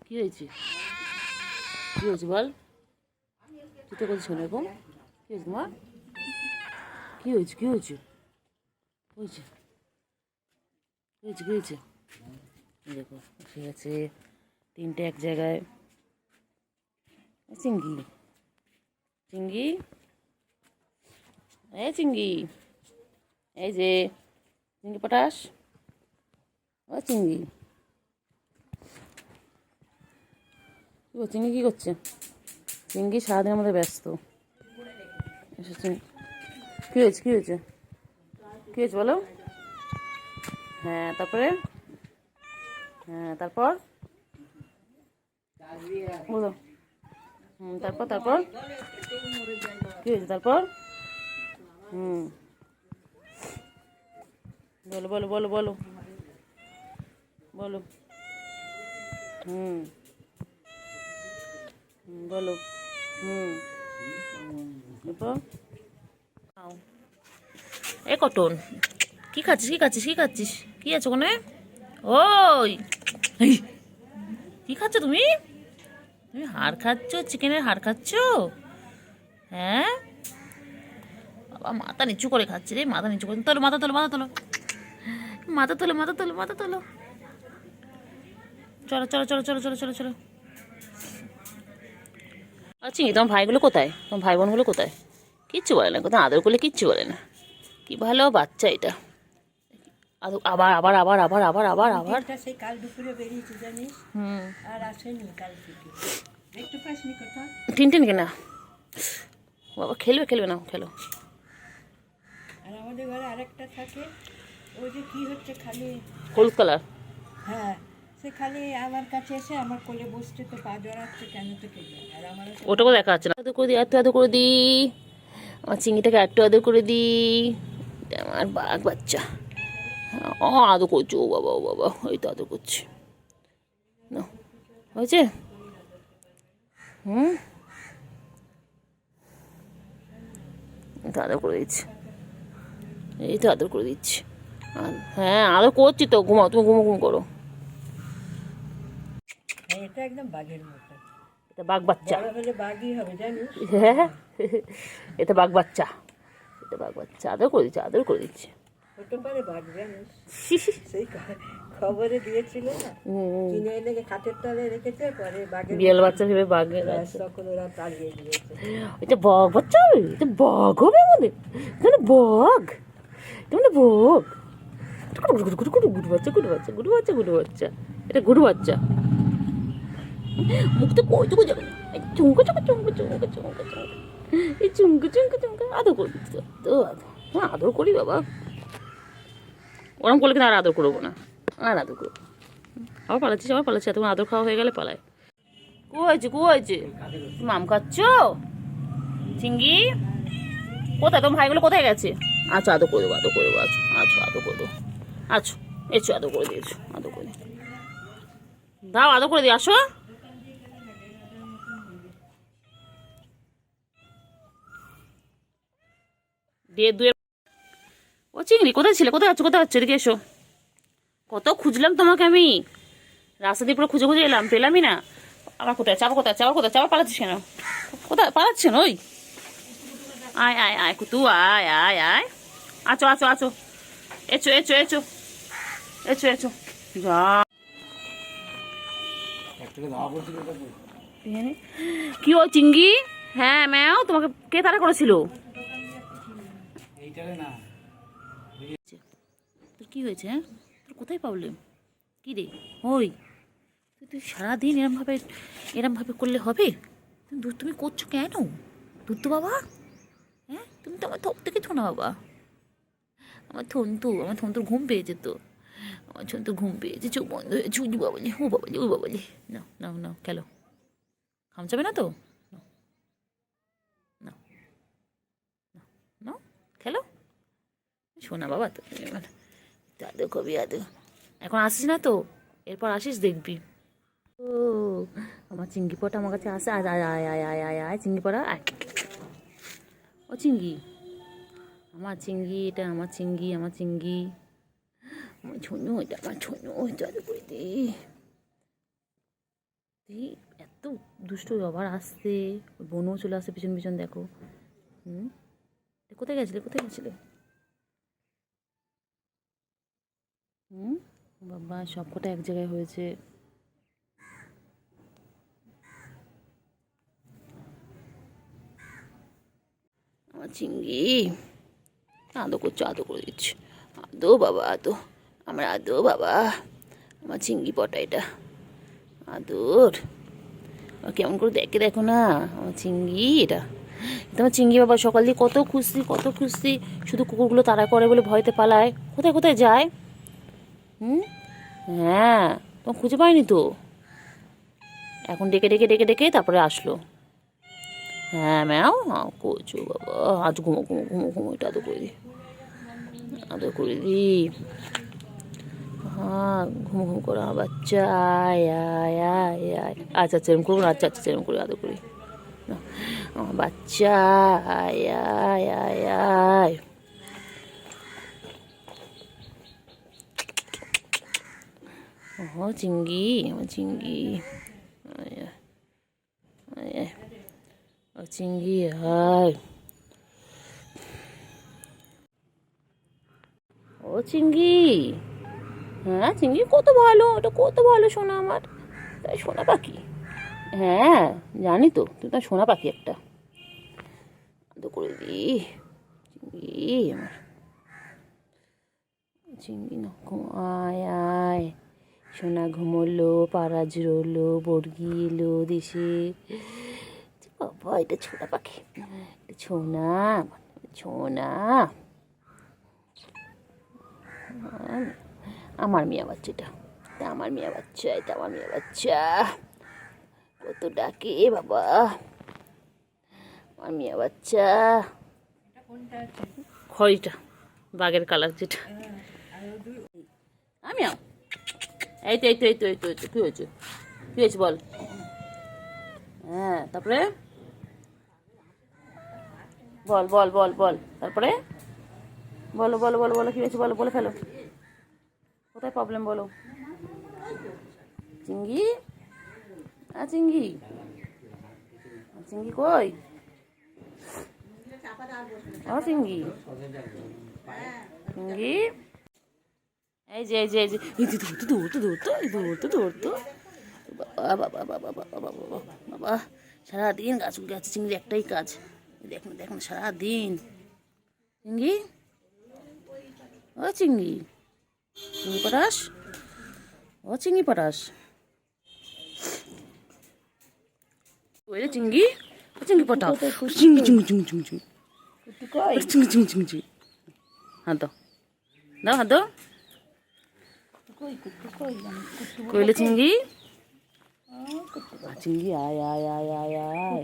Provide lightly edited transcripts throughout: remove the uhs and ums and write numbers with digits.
কি হয়েছে? কি হয়েছে বল? তুই তো করছিস এরকম। কি হয়েছে তোমার? কি হয়েছে? কি হয়েছে? হয়েছে হয়েছে কি হয়েছে? দেখো ঠিক আছে, তিনটে এক জায়গায়। চিঙ্গি, চিঙ্গি, এই চিঙ্গি, এই যে চিঙ্গি পটাশ, ও চিঙ্গি, কি করছে চিঙ্গি? কি করছে চিঙ্গি? সারাদিনের মধ্যে ব্যস্ত। কি হয়েছে? কি হয়েছে? কি হয়েছে বলো? হ্যাঁ তারপরে, হ্যাঁ তারপর বলো। তারপর তারপর কি হয়েছে তারপর? হুম বলো বলো বলো বলো বলো। হুম বলো। হুম তারপর এ কটন, কি খাচ্ছিস? কি খাচ্ছিস? কি খাচ্ছিস? কি আছে ওখানে? ওই এই, কি খাচ্ছ তুমি? তুমি হাড় খাচ্ছ? চিকেনের হাড় খাচ্ছ? হ্যাঁ বাবা, মাথা নিচু করে খাচ্ছে রে, মাথা নিচু করে তোলো, মাথা তোলো, মাথা তোলো, মাথা তোলো, মাথা তোলো, মাথা তোলো। চলো চলো চলো চলো চলো চলো চলো। আচ্ছা তোমার ভাইগুলো কোথায়? তোমার ভাই বোনগুলো কোথায়? কিচ্ছু বলে না, কোথাও আদর করলে কিচ্ছু বলে না। কি ভালো বাচ্চা এটা। আবার আবার আবার আবার আবার আবার আবার সেই কাল দুপুরে বেরিয়েছে জানিস, আর আসেনি কাল থেকে। একটু পাসনি কথা। টিনটিন কেনা বাবা, খেলবে খেলবে না খেলো। আর আমাদের ঘরে আরেকটা থাকে, ওই যে কি হচ্ছে খালি, হলুদ কালার। হ্যাঁ সে খালি আমার কাছে এসে আমার কোলে বসছে, তো পা জড়াচ্ছে কেন থেকে যায়, আর আমার ওটাও দেখা যাচ্ছে না। আদর করে দিই, একটু আদর করে দিই আমার চিংড়িটাকে, একটু আদর করে দিই। এটা আমার বাঘ বাচ্চা। ও আদর করছে, ও বাবা ও বাবা, এই তো আদর করছে। না হয়েছে? হুম তো আদর করে দিচ্ছি, এই তো আদর করে দিচ্ছি। হ্যাঁ আদর করছি তো, ঘুমাও তুমি, ঘুমো ঘুম করো। এটা একদম বাঘের মতো। এটা বাঘ বাচ্চা। বড় হলে বাঘই হবে জানিস। হ্যাঁ এটা বাঘ বাচ্চা, এটা বাঘ বাচ্চা। আদর করে দিচ্ছি, আদর করে দিচ্ছি। হতে পারে বাঘ জানিস, সেই খবরে দিয়েছিল না, কিনে এনে খাটের তলে রেখেছে, পরে বাঘের বিড়াল বাচ্চা ভেবে বাঘের তখন ওরা তাড়িয়ে দিয়েছে। এটা বক বাচ্চা হবে, এটা বক হবে আমাদের এখানে, বক মানে বক। গুডু বাচ্চা, গুডু বাচ্চা, গুডু বাচ্চা, গুডু বাচ্চা, এটা গুডু বাচ্চা। মুখটা কইটুকু যাবে না, চুমকো চুমকো চুমকো চুমকো চুমকো চুমকো, এই চুমকো চুমকো চুমকো আদর করে দিচ্ছি তো। হ্যাঁ আদর করি বাবা, ওরম করলে কিন্তু আর আদর করবো না, আর আদর করবো। আবার পালাচ্ছিস, আবার পালাচ্ছি, এতক্ষণ আদর খাওয়া হয়ে গেলে পালায়। কু হয়েছে? কু হয়েছে? তুমি আম খাচ্ছ? চিঙ্গি কোথায়? তোমার ভাইগুলো কোথায় গেছে? আচ্ছা আদর করে দেবো, আদর করে দেবো, আচ্ছা আচ্ছা আদর করে দেবো, আচ্ছা এসো আদর করে দিয়েছো, আদর করে দাও, আদর করে দিয়ে আসো। দিয়ে দুয়ে ও চিংড়ি, কোথায় ছিলে? কোথায় আছো? কোথায় হচ্ছে? এদিকে এসো। কত খুঁজলাম তোমাকে আমি, রাস্তা দিয়ে পুরো খুঁজে খুঁজে এলাম, পেলামই না। আবার কোথায় চাপা? কোথায় চাপা? কোথায় চাপা? পালাচ্ছিস কেন? কোথায় পালাচ্ছেন? ওই আয় আয় আয় কুতু, আয় আয় আয়, আছো আছো আছো, echo echo echo echo echo. যা কি ও চিঙ্গি? হ্যাঁ ম্যাও, তোমাকে কে তাড়া করেছিল? তোর কি হয়েছে? হ্যাঁ তোর কোথায় প্রবলেম? কি রে? ওই তুই সারাদিন এরমভাবে করলে হবে? তুমি করছো কেন? দুধ তো বাবা, হ্যাঁ তুমি তো আমার থপ থেকে ছো না বাবা। আমার থন্তুর ঘুম পেয়েছে তো, আমার থন্তুর ঘুম পেয়েছে, চোখ বন্ধ হয়েছে। উজু বাবালি, ও বাবালি, ও বাবালি। নাও নাও নাও খেলো, খামচাবে না তো? নাও নাও নাও খেলো, শোনা বাবা তো এবার দাদু কবি দাদু। এখন আসিস না তো, এরপর আসিস দেখবি। ও আমার চিংড়ি পটা আমার কাছে আসে, আয় আয় আয় আয় আয় আয় আয় চিংড়ি পড়া আয়। ও চিংড়ি, আমার চিংড়ি, এটা আমার চিংড়ি, আমার চিংড়ি, আমার ছোনু, এটা আমার ছোনু, দাদু করে দে। এই এত দুষ্ট আবার আসছে, বোনও চলে আসছে পিছন পিছন, দেখো। কোথায় গেছিলে, কোথায় গেছিলে? বাবা সব কটা এক জায়গায় হয়েছে। আমার চিংড়ি আদো করছে, আদো করে দিচ্ছে। আদো বাবা আদো, আমার আদো বাবা, আমার চিংড়ি পটা এটা আদর। কেমন করে দেখে, দেখো না আমার চিংড়ি এটা। তোমার চিংড়ি বাবা সকাল দিয়ে কত খুশি, কত খুশি, শুধু কুকুরগুলো তাড়া করে বলে ভয়তে পালায়, কোথায় কোথায় যায়। হ্যাঁ, তোমার খুঁজে পাইনি তো, এখন ডেকে ডেকে ডেকে ডেকে তারপরে আসলো। হ্যাঁ ম্যাও কচু বাবা, আজ ঘুমো ঘুমো ঘুমো ঘুমো, এটা আদর করে দিই, আদর করে দিই। হ্যাঁ ঘুম ঘুম করো আমার বাচ্চা, আয় আয় আয় আয়। আচ্ছা আচ্ছা এরকম করবো না, আচ্ছা আচ্ছা এরকম করে আদর করি আমার বাচ্চা, আয় আয় আয় আয়। ও চিংড়ি, আমার চিংড়ি, আয় আয়, ও চিংড়ি আয়। ও চিংড়ি, হ্যাঁ চিংড়ি কত ভালো, ওটা কত ভালো সোনা আমার, তাই সোনা পাখি। হ্যাঁ জানি তো, তুই তো সোনা পাখি একটা, আদর করে দি চিংড়ি আমার, চিংড়ি না আয় আয়। সোনা ঘুমোলো, পাড়া জুড়োলো, বর্গি এলো দেশে। বাবা এটা ছোনা পাখি, ছোনা ছোনা, আমার মিয়া বাচ্চা এটা, আমার মিয়া বাচ্চা, এটা আমার মিয়া বাচ্চা, কত ডাকে বাবা আমার মিয়া বাচ্চা। খড়িটা বাঘের কালার যেটা, আমি এই তো এই তো এই তো এই তো এই তো, কি হয়েছে, কি হয়েছে বল। হ্যাঁ তারপরে বল বল বল বল, তারপরে বলো বলো বলো বলো, কি হয়েছে বলো, বলে ফেলো, কোথায় প্রবলেম বলো। চিংড়ি, চিংড়ি, চিংড়ি কই, ও চিংড়ি, চিংড়ি, এই যে এই যে এই যে, ধরতো ধরতো ধরতো ধরতো ধরতো, বাবা বাবা বাবা বাবা বাবা বাবা বাবা, সারাদিন গাছ গাছে চিংড়ি একটাই কাজ, দেখুন দেখুন সারাদিন। চিংড়ি, ও চিংড়ি, চিংড়ি পটাশ, ও চিংড়ি পটাশ, ওই রে চিংড়ি, ও চিংড়ি পটাশ, চিংড়ি চিংড়ি চিংড়ি চিংড়ি চিংড়ি চিংড়ি চিংড়ি চিংড়ি চিংড়ি, হাত দাও দাও হাত দাও, কইলে চিংড়ি, চিংড়ি আয় আয় আয় আয় আয়,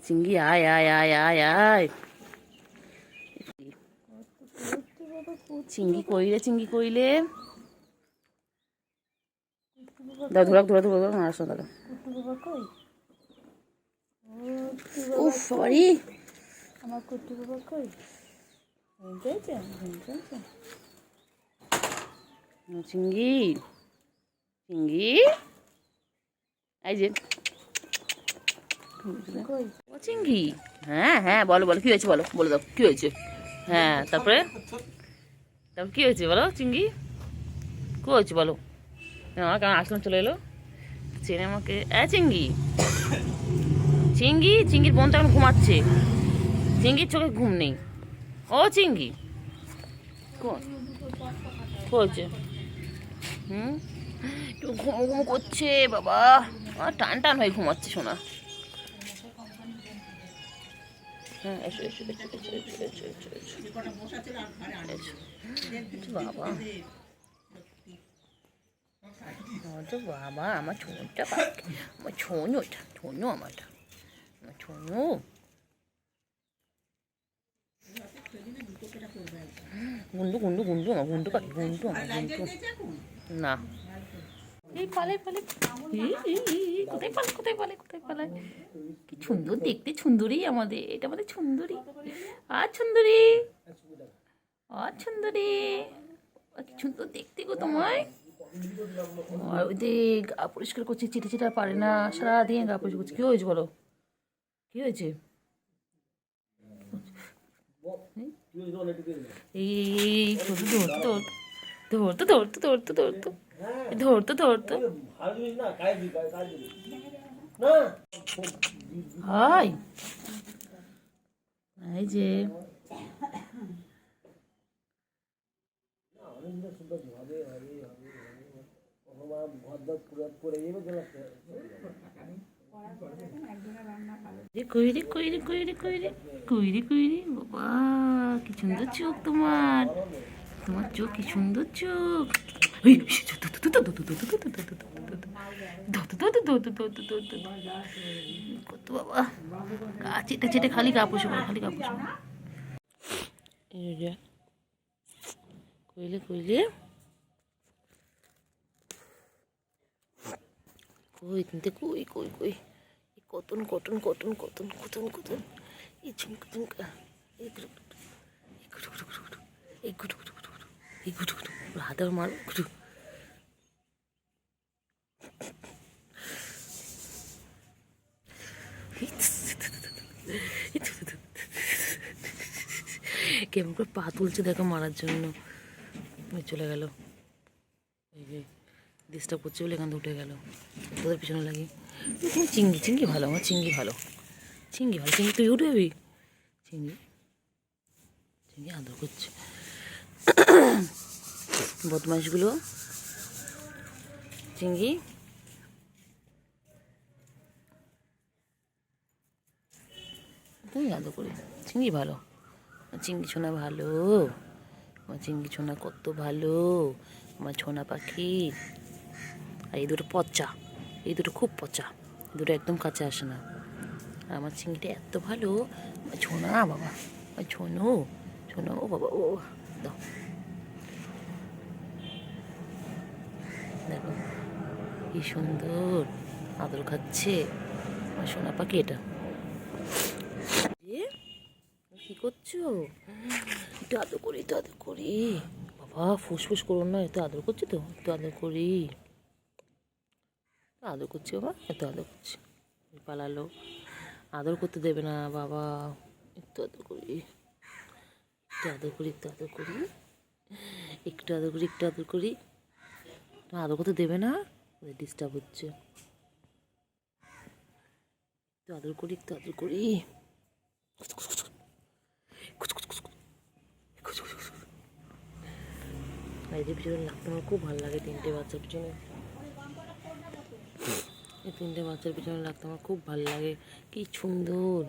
চিংড়ি আয় আয় আয় আয় আয়, চিংড়ি কইলে, চিংড়ি কইলে, দাও ধরা ধরা ধরা ধরা আসো দাদা। উফ বাড়ি আমার কুট্টু বাবা কই, চিংড়ি, চিংড়ি, এই যে ও চিংড়ি, হ্যাঁ হ্যাঁ বলো বলো, কি হয়েছে বলো, বলে দাও কি হয়েছে। হ্যাঁ তারপরে, তারপর কি হয়েছে বলো চিংড়ি, কি হয়েছে বলো। আমার কেমন আসলাম চলে এলো, চেনে আমাকে। চিংড়ি, চিংড়ি, চিংড়ির বোন তো এখন ঘুমাচ্ছে, চিংড়ির চোখে ঘুম নেই। ও চিংড়ি হয়েছে, একটু ঘুমো ঘুমো করছে বাবা, টান টান হয়ে ঘুমাচ্ছে শোনা। হ্যাঁ এসো এসো এসো এসো এসো এসো এসো এসো এসো বাবা, বাবা আমার ছোনটা পাখি, আমার ছোনোটা, ছোনো আমারটা, আমার ছোনো। গুন্ডু গুন্ডু গুন্ডু আমার গুন্ডু পাখি, গুন্ডু আমার গুন্ডু না, এই পালাই পালাই, কোথায় পালাই কোথায় পালাই কোথায় পালাই, কি সুন্দর দেখতে, সুন্দরী আমাদের, এটা আমাদের সুন্দরী, আর সুন্দরী, আর সুন্দরী, কি সুন্দর দেখতে গো তোমায়। আর ওই দিক গা পরিষ্কার করছি, চিঠি চিটা পারে না, সারাদিন গা পরিষ্কার করছি। কী হয়েছে বলো, কী হয়েছে? এই ধরতো ধরতো ধরতো ধরতো ধরতো ধরতো হাই, এই যে কইরে কইরে কইরে কইরে কইরে কইরে, বাবা কি সুন্দর চোখ তোমার, তোমার চোখ কি সুন্দর চোখ। কত বাবা গা চেটে চেটে খালি গা পুষে পড়ে, খালি গা পুষে পড়ে। কইলে কইলে কই কিন্তু কই কই কই কতন কটন কটন কতন কতন কতন, এই ঝুমকা ঝুমকা, এই গুটু গুটু, এই গুটু গুটু গুটু গুটু, এই গুটু গুটু গুটু গুটু, এই গুটু গুটু হাতে মার গুটু। কেমন করে পা তুলছে দেখো মারার জন্য, চলে গেল। এই যে ডিস্টার্ব করছে বলে এখান থেকে উঠে গেল, তোদের পিছনে লাগি। চিংড়ি চিংড়ি ভালো, আমার চিংড়ি ভালো, চিংড়ি ভালো। চিংড়ি তুই উঠে যাবি, চিংড়ি চিংড়ি আদর করছে। বদমাইশগুলো চিংড়ি তুমি আদর করি, চিংড়ি ভালো, চিংড়ি ছোনা ভালো, আমার চিংড়ি ছোনা কত ভালো, আমার ছোনা পাখি। আর এই দুটো পচা, এই দুটো খুব পচা, এই দুটো একদম কাছে আসে না। আর আমার চিংড়িটা এত ভালো, আমার ছোনা বাবা, আমার ছোনো ছোনো, ও বাবা ও দাও, দেখো কি সুন্দর আদর খাচ্ছে আমার সোনা পাখি। এটা কি করছো, একটু আদর করি, একটু আদর করি বাবা, ফুসফুস করো না, এত আদর করছি তো, একটু আদর করি, আদর করছি বাবা, এত আদর করছি। পালালো, আদর করতে দেবে না বাবা, একটু আদর করি, একটু আদর করি, একটু আদর করি, একটু আদর করি, একটু আদর করি। আদর করতে দেবে না, ডিস্টার্ব হচ্ছে। একটু আদর করি, একটু আদর করি। এদের পিছনে লাগতে আমার খুব ভালো লাগে, তিনটে বাচ্চার পিছনে, এই তিনটে বাচ্চার পিছনে লাগতে আমার খুব ভালো লাগে, কি সুন্দর।